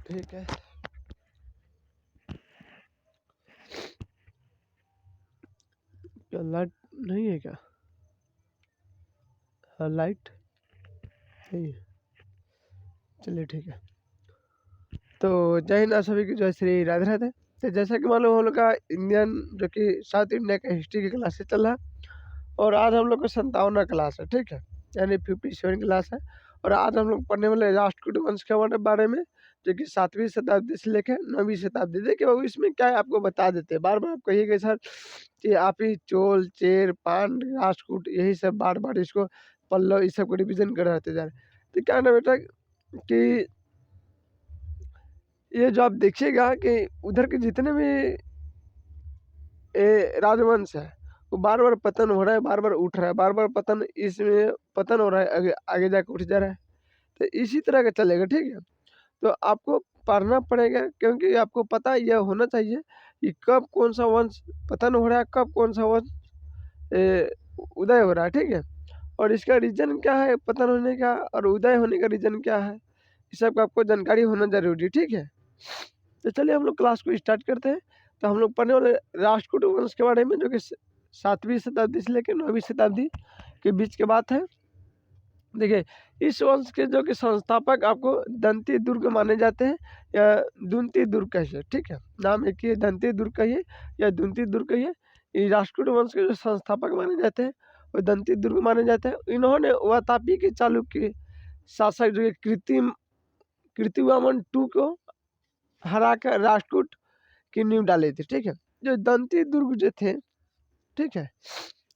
ठीक है। क्या लाइट नहीं है क्या? हाँ, लाइट नहीं है। चलिए ठीक है। तो जय हिंद, आप सभी की जय श्री राधे राधे। तो जैसा कि मालूम हम लोग का इंडियन जो कि साउथ इंडिया का हिस्ट्री की क्लास से चल रहा है, और आज हम लोग का 57वां क्लास है, ठीक है, यानी 57 क्लास है। और आज हम लोग पढ़ने वाले राष्ट्रकूट वंश के बारे में, जो कि 7वीं शताब्दी से लेकर 9वीं शताब्दी। देखिए बाबू, इसमें क्या है आपको बता देते हैं। बार बार आप कहिएगा सर कि आप ही चोल, चेर, पांड, राष्ट्रकूट, यही सब बार बार इसको पल्लव इस सब को रिविजन कर रहते जा रहे हैं। तो क्या ना बेटा कि ये जो आप देखिएगा कि उधर के जितने भी राजवंश है, वो बार बार पतन हो रहा है, बार बार उठ रहा है, बार बार पतन, इसमें पतन हो रहा है, आगे आगे जाकर उठ जा रहा है। तो इसी तरह का चलेगा, ठीक है। तो आपको पढ़ना पड़ेगा, क्योंकि आपको पता यह होना चाहिए कि कब कौन सा वंश पतन हो रहा है, कब कौन सा वंश उदय हो रहा है, ठीक है। और इसका रीजन क्या है पतन होने का, और उदय होने का रीजन क्या है, इस सब का आपको जानकारी होना जरूरी, ठीक है। तो चलिए हम लोग क्लास को स्टार्ट करते हैं। तो हम लोग पढ़ने वाले राष्ट्रकूट वंश के बारे में, जो कि 7वीं शताब्दी से लेकर 9वीं शताब्दी के बीच की बात है। देखिए, इस वंश के जो कि संस्थापक आपको दंती दुर्ग माने जाते हैं, या दुंती दुर्ग कहिए, ठीक है। नाम एक ही, दंती दुर्ग कहिए या दुंती दुर्ग कहिए। ये राष्ट्रकूट वंश के जो संस्थापक माने जाते हैं वो दंती दुर्ग माने जाते हैं। इन्होंने वातापी के चालुक्य शासक जो कृतिवामन टू को हराकर राष्ट्रकूट की नींव डाली थी, ठीक है। जो दंती दुर्ग जो थे, ठीक है,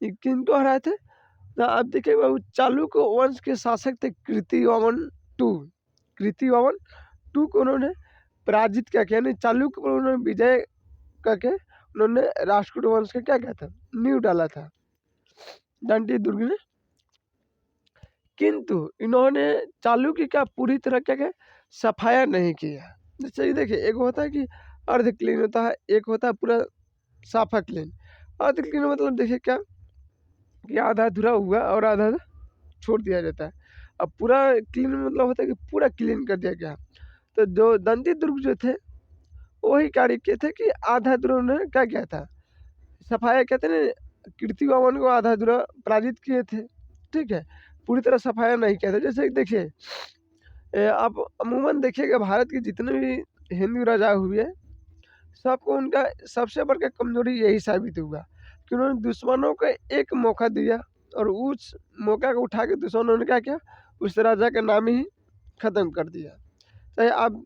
ये किनको हराए थे? तो आप देखिएगा चालुक्य वंश के शासक थे कृतिवामन टू। कृतिवामन टू को उन्होंने पराजित किया, यानी चालुक्य पर उन्होंने विजय करके उन्होंने राष्ट्रकूट वंश का क्या किया था, नींव डाला था दंती दुर्ग ने। किंतु इन्होंने चालुक्य का पूरी तरह क्या किया, सफाया नहीं किया। जैसे ये देखिए, एक होता है कि अर्ध क्लीन होता है, एक होता है पूरा साफा क्लीन। अर्ध क्लीन मतलब देखिए क्या कि आधा अधूरा हुआ और आधा छोड़ दिया जाता है। अब पूरा क्लीन मतलब होता है कि पूरा क्लीन कर दिया गया। तो जो दंती दुर्ग जो थे वही कार्य किए थे कि आधा अधूरा उन्होंने क्या किया था, सफाया कहते हैं ना, कृतिवामन को आधा अधूरा पराजित किए थे, ठीक है, पूरी तरह सफाया नहीं किया था। जैसे देखिए, आप अमूमन देखिएगा भारत के जितने भी हिंदू राजा हुए, सबको उनका सबसे बड़ा कमजोरी यही साबित हुआ कि उन्होंने दुश्मनों को एक मौका दिया, और उस मौका को उठा के दुश्मनों ने क्या किया, उस राजा का नाम ही खत्म कर दिया। चाहे आप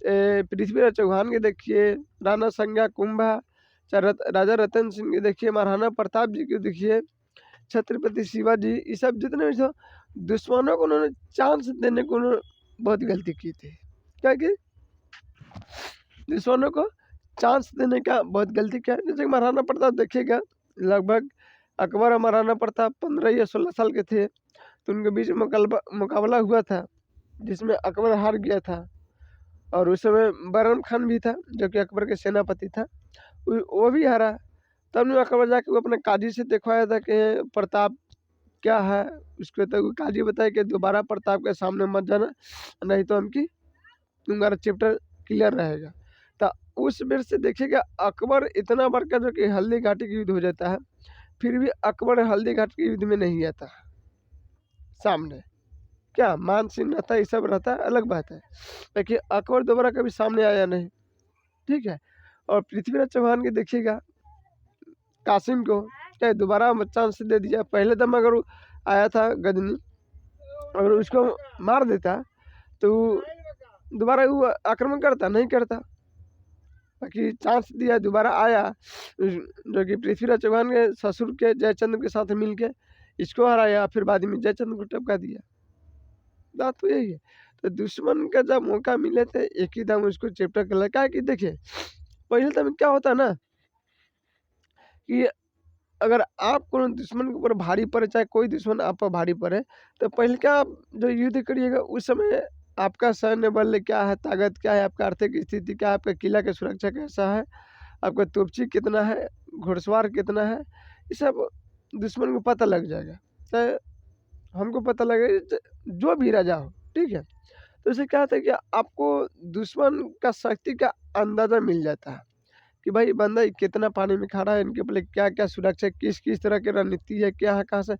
पृथ्वीराज चौहान के देखिए, राणा संगा कुंभा, चाहे राजा रतन सिंह के देखिए, महाराणा प्रताप जी के देखिए, छत्रपति शिवाजी, ये सब जितने भी थे, दुश्मनों को उन्होंने चांस देने को उन्होंने बहुत गलती की थी। क्या की, दुश्मनों को चांस देने का बहुत गलती किया। जैसे महाराणा प्रताप देखिएगा, लगभग अकबर और महाराणा प्रताप 15 या 16 साल के थे, तो उनके बीच मुकाबला हुआ था, जिसमें अकबर हार गया था। और उस समय बैरम खान भी था, जो कि अकबर के सेनापति था, वो भी हारा। तब ने अकबर जाके वो अपने काजी से दिखवाया था कि प्रताप क्या है। उसको तो काजी बताया कि दोबारा प्रताप के सामने मत जाना, नहीं तो हमकी तुम्हारा चैप्टर क्लियर रहेगा। तो उस बेर से देखिएगा, अकबर इतना बड़का जो कि हल्दी घाटी का युद्ध हो जाता है, फिर भी अकबर हल्दी घाटी के युद्ध में नहीं आता सामने। क्या मान सिंह रहता है, ये सब रहता है, अलग बात है, लेकिन अकबर दोबारा कभी सामने आया नहीं, ठीक है। और पृथ्वीराज चौहान के देखिएगा, कासिम को क्या दोबारा चांस दे दिया। पहले दम अगर वो आया था गजनी, अगर उसको मार देता तो दोबारा वो आक्रमण करता नहीं करता, बाकी चांस दिया, दोबारा आया, जो कि पृथ्वीराज चौहान के ससुर के जयचंद्र के साथ मिलके इसको हराया, फिर बाद में जयचंद्र को टपका दिया। बात तो यही है। तो दुश्मन का जब मौका मिले थे, एक ही दम उसको चैप्टर कर लगा। कि देखिए, पहले दम क्या होता ना कि अगर आप को दुश्मन के ऊपर भारी पड़े, चाहे कोई दुश्मन आप पर भारी पड़े, तो पहले क्या आप जो युद्ध करिएगा, उस समय आपका सैन्य बल क्या है, ताकत क्या है, आपका आर्थिक स्थिति क्या है, आपका किला का सुरक्षा कैसा है, आपका तोपची कितना है, घुड़सवार कितना है, ये सब दुश्मन को पता लग जाएगा। चाहे हमको पता लगे, जो भी राजा हो, ठीक है। तो इससे क्या होता है कि आपको दुश्मन का शक्ति का अंदाज़ा मिल जाता है कि भाई बंदा ये कितना पानी में खड़ा है, इनके पहले क्या-क्या सुरक्षा किस-किस तरह की रणनीति है, क्या है, कहाँ से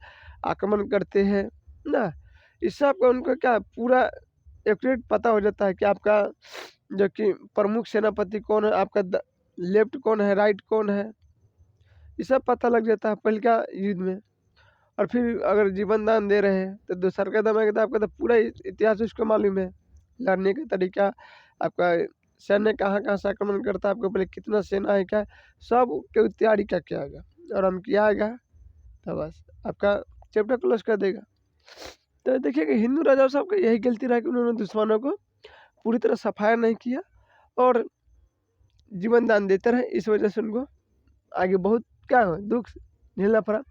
आक्रमण करते हैं, ना? इससे आपको उनको क्या पूरा एक्यूरेट पता हो जाता है कि आपका जो कि प्रमुख सेनापति कौन है, आपका लेफ्ट कौन है, राइट कौन है, ये सब पता लग जाता है पहले का युद्ध में। और फिर अगर जीवन दान दे रहे हैं तो दूसर का दम है तो आपका तो पूरा इतिहास उसको मालूम है, लड़ने का तरीका, आपका सैन्य कहाँ-कहाँ से आक्रमण करता है, आपके पहले कितना सेना है, क्या है, सब के तैयारी करके आएगा और हम किया आएगा तो बस आपका चैप्टर क्लोज कर देगा। तो देखिए कि हिंदू राजाओं साहब का यही गलती रहा कि उन्होंने दुश्मनों को पूरी तरह सफाया नहीं किया और जीवन दान देते रहे, इस वजह से उनको आगे बहुत क्या दुख झेलना पड़ा।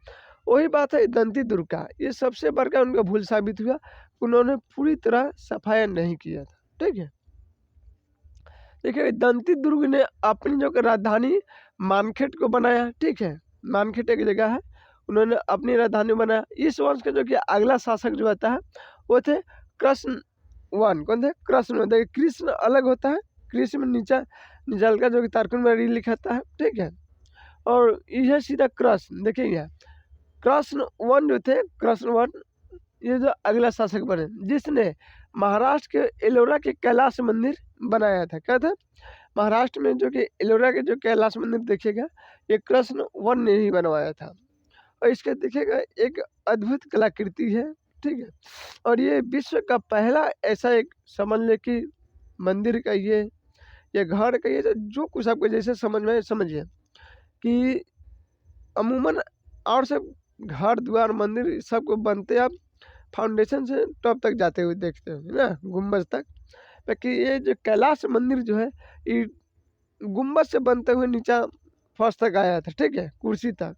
वही बात है दंती दुर्ग का, ये सबसे बड़का उनका भूल साबित हुआ, उन्होंने पूरी तरह सफाया नहीं किया था, ठीक है। देखिए दंती दुर्ग ने अपनी जो राजधानी मानखेट को बनाया, ठीक है, मानखेट एक जगह है, उन्होंने अपनी राजधानी बनाया। इस वंश का जो कि अगला शासक जो होता है वो थे कृष्ण वन, कौन थे? कृष्ण। देखिए कृष्ण अलग होता है, कृष्ण में नीचा निजल का जो कि तारकुन में लिखाता है, ठीक है, और यह सीधा कृष्ण। देखिए यहाँ कृष्ण वन जो थे, कृष्ण वन ये जो अगला शासक बने जिसने महाराष्ट्र के एलोरा के कैलाश मंदिर बनाया था। क्या था? महाराष्ट्र में जो कि एलोरा के जो कैलाश मंदिर देखिएगा ये कृष्ण वन ने ही बनवाया था और इसका देखिएगा एक अद्भुत कलाकृति है, ठीक है, और ये विश्व का पहला ऐसा एक समझ ले कि मंदिर का ये घर का ये जो कुछ आपको जैसे समझ में समझिए कि अमूमन और सब घर द्वार मंदिर सबको बनते आप फाउंडेशन से टॉप तक जाते हुए देखते हो ना, गुम्बज तक, ताकि ये जो कैलाश मंदिर जो है ये गुम्बज से बनते हुए नीचा फर्स्ट तक आया था, ठीक है, कुर्सी तक,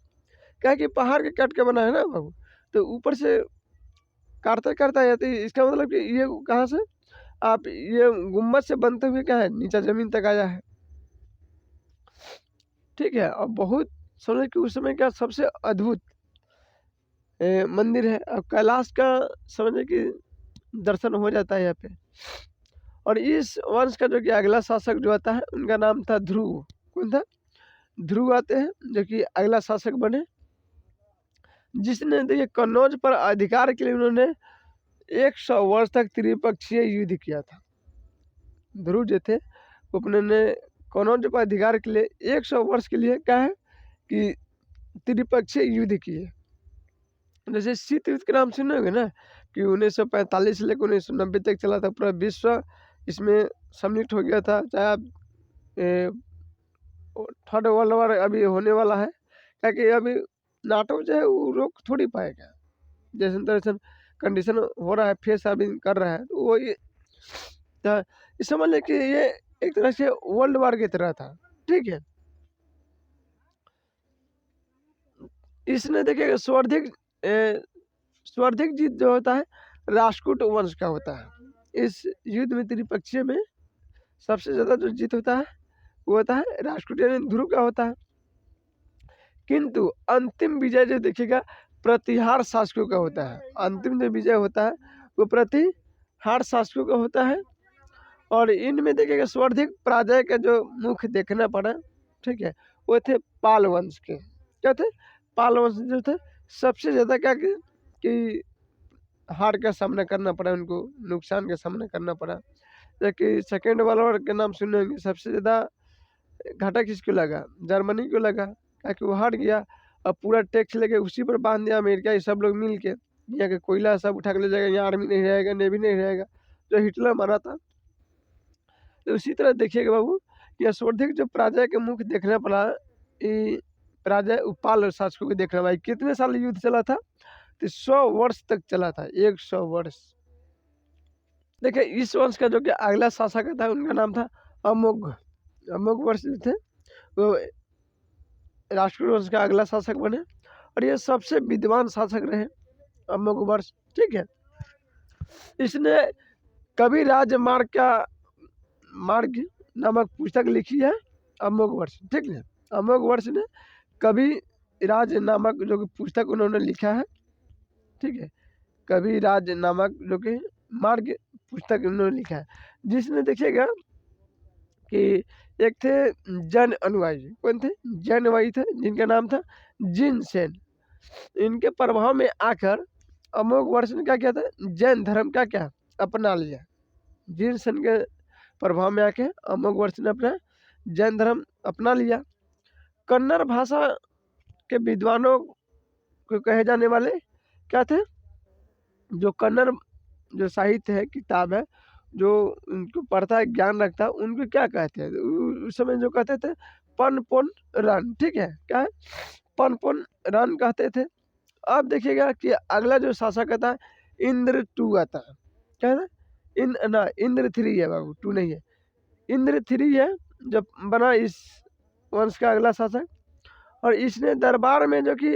क्या कि पहाड़ के कट के बना है ना बाबू, तो ऊपर से काटते काटते आया, तो इसका मतलब कि ये कहाँ से आप ये गुम्बज से बनते हुए क्या है नीचा जमीन तक आया है, ठीक है, और बहुत समझे कि उस समय का सबसे अद्भुत मंदिर है। अब कैलाश का समझे कि दर्शन हो जाता है यहाँ पे। और इस वंश का जो कि अगला शासक जो आता है उनका नाम था ध्रुव। कौन था? ध्रुव आते हैं जो कि अगला शासक बने, जिसने देखिए कन्नौज पर अधिकार के लिए उन्होंने 100 वर्ष तक त्रिपक्षीय युद्ध किया था। ध्रुव जो थे उन्होंने कन्नौज पर अधिकार के लिए 100 वर्ष के लिए क्या है कि त्रिपक्षीय युद्ध किए। जैसे शीत युद्ध के नाम सुनोगे ना कि 1945 से लेकर 1990 तक चला था, पूरा विश्व इसमें सम्मिलित हो गया था। चाहे आप थर्ड वर्ल्ड वॉर अभी होने वाला है, ताकि अभी नाटो जो है वो रोक थोड़ी पाएगा, जैसे तरह कंडीशन हो रहा है, फेस अभी कर रहा है, तो वो ये समझ लें कि ये एक तरह से वर्ल्ड वॉर की तरह था, ठीक है। इसने देखिए स्वार्थिक जीत जो होता है राष्ट्रकूट वंश का होता है। इस युद्ध में त्रिपक्षीय में सबसे ज्यादा जो जीत होता है वो होता है राष्ट्रकूट यानी ध्रुव का होता है, किंतु अंतिम विजय जो देखिएगा प्रतिहार शासकों का होता है। अंतिम जो विजय होता है वो प्रतिहार शासकों का होता है, और इनमें देखिएगा स्वार्थिक पराजय का जो मुख देखना पड़ा, ठीक है, वो थे पाल वंश के। क्या थे? पाल वंश जो थे सबसे ज़्यादा क्या कि हार का सामना करना पड़ा, उनको नुकसान का सामना करना पड़ा। जबकि सेकेंड वर्ल्ड वॉर के नाम सुने होंगे, सबसे ज़्यादा घाटा किसको लगा? जर्मनी को लगा, ताकि वो हार गया और पूरा टैक्स लेके उसी पर बांध दिया अमेरिका, ये सब लोग मिल के यहाँ के कोयला सब उठा के ले जाएगा, यहाँ आर्मी नहीं रहेगा, नेवी नहीं रहेगा, जो हिटलर मारा था। तो उसी तरह देखिएगा बाबू कि स्वार्थिक जो पराजय के मुख देखना पड़ा, ये पराजय पाल शासकों को देखना पड़ा। कितने साल युद्ध चला था? तो 100 वर्ष तक चला था, 100 वर्ष। देखिए इस वंश का जो कि अगला शासक था उनका नाम था अमोघ। अमोघ वर्ष जो थे वो राष्ट्रकूट वंश का अगला शासक बने, और ये सबसे विद्वान शासक रहे अमोघ वर्ष, ठीक है। इसने कवि मार्ग नामक पुस्तक लिखी है अमोघ वर्ष, ठीक है। अमोघ वर्ष ने कवि राज नामक जो कि पुस्तक उन्होंने लिखा है, ठीक है, कवि राज नामक जो कि मार्ग पुस्तक उन्होंने लिखा है, जिसने देखिएगा कि एक थे जैन अनुयायी। कौन थे? जैन अनुयायी थे, जिनका नाम था जिन सेन। इनके प्रभाव में आकर अमोघ वर्ष ने क्या किया था? जैन धर्म का क्या अपना लिया। जिन सेन के प्रभाव में आके अमोघ वर्ष ने अपना जैन धर्म अपना लिया। कन्नड़ भाषा के विद्वानों को कहे जाने वाले क्या थे? जो कन्नड़ जो साहित्य है, किताब है, जो उनको पढ़ता है, ज्ञान रखता है, उनको क्या कहते हैं? उस समय जो कहते थे पनपोन रन। ठीक है, क्या है? पनपोन रन कहते थे। अब देखिएगा कि अगला जो शासक आता है इंद्र टू आता है। क्या है? इंद्र थ्री है बाबू, टू नहीं है। इंद्र थ्री है जब बना इस वंश का अगला शासक। और इसने दरबार में जो कि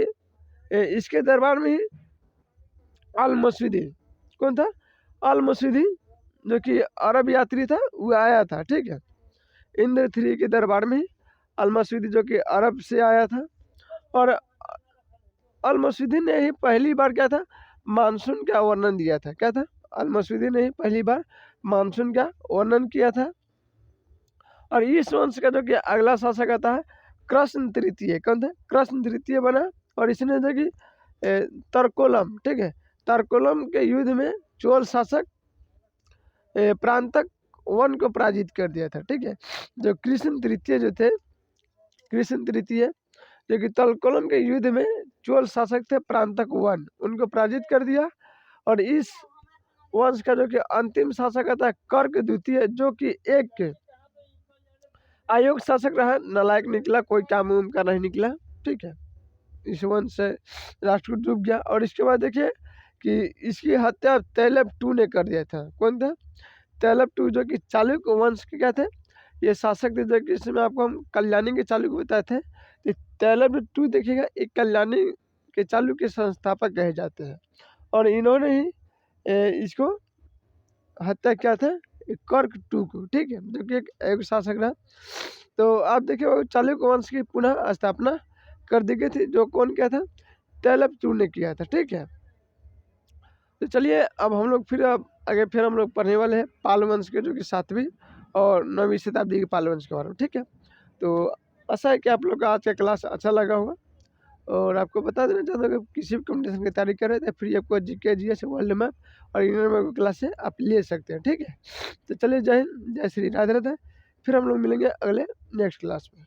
इसके दरबार में ही अल मसूदी। कौन था? अल मसूदी, जो कि अरब यात्री था, वो आया था। ठीक है, इंद्र थ्री के दरबार में ही अल मसूदी जो कि अरब से आया था। और अल मसूदी ने ही पहली बार क्या था? मानसून का वर्णन दिया था। क्या था? अल मसूदी ने ही पहली बार मानसून का वर्णन किया था। और इस वंश का जो कि अगला शासक आता है कृष्ण तृतीय। कौन था? कृष्ण तृतीय बना। और इसने जो कि तरकोलम, ठीक है, तरकोलम के युद्ध में चोल शासक प्रांतक वन को पराजित कर दिया था। ठीक है, जो कृष्ण तृतीय जो थे, कृष्ण तृतीय जो कि तरकोलम के युद्ध में चोल शासक थे प्रांतक वन, उनको पराजित कर दिया। और इस वंश का जो कि अंतिम शासक आता है कर्क द्वितीय, जो कि एक आयोग शासक रहा, नालायक निकला, कोई काम उम का नहीं निकला। ठीक है, इस वंश से राष्ट्र डूब गया। और इसके बाद देखिए कि इसकी हत्या तैलब टू ने कर दिया था। कौन था? तैलब टू, जो कि चालुक्य वंश के क्या थे? ये शासक थे, जो कि इसमें आपको हम कल्याणी के चालुक्य बताए थे। तो तैलब टू देखिएगा एक कल्याणी के चालुक्य के संस्थापक कहे जाते हैं। और इन्होंने ही इसको हत्या किया था कर्क टू को। ठीक है, जो कि एक शासक रहा। तो आप देखिए वो चालुक्य वंश की पुनः स्थापना कर दी गई थी, जो कौन किया था? तैलब टू ने किया था। ठीक है, तो चलिए अब हम लोग फिर अब आगे फिर हम लोग पढ़ने वाले हैं पाल वंश के, जो कि 7वीं और 9वीं शताब्दी के पाल वंश के बारे में। ठीक है, तो आशा है कि आप लोग का आज का क्लास अच्छा लगा होगा। और आपको बता देना चाहता हूँ कि किसी भी कॉम्पिटिशन की तैयारी कर रहे थे, फ्री आपको जीके जीएस वर्ल्ड मैप और इंडियन मैप क्लास से आप ले सकते हैं। ठीक है, तो चलिए जय हिंद, जय श्री राधे राधे। फिर हम लोग मिलेंगे अगले नेक्स्ट क्लास में।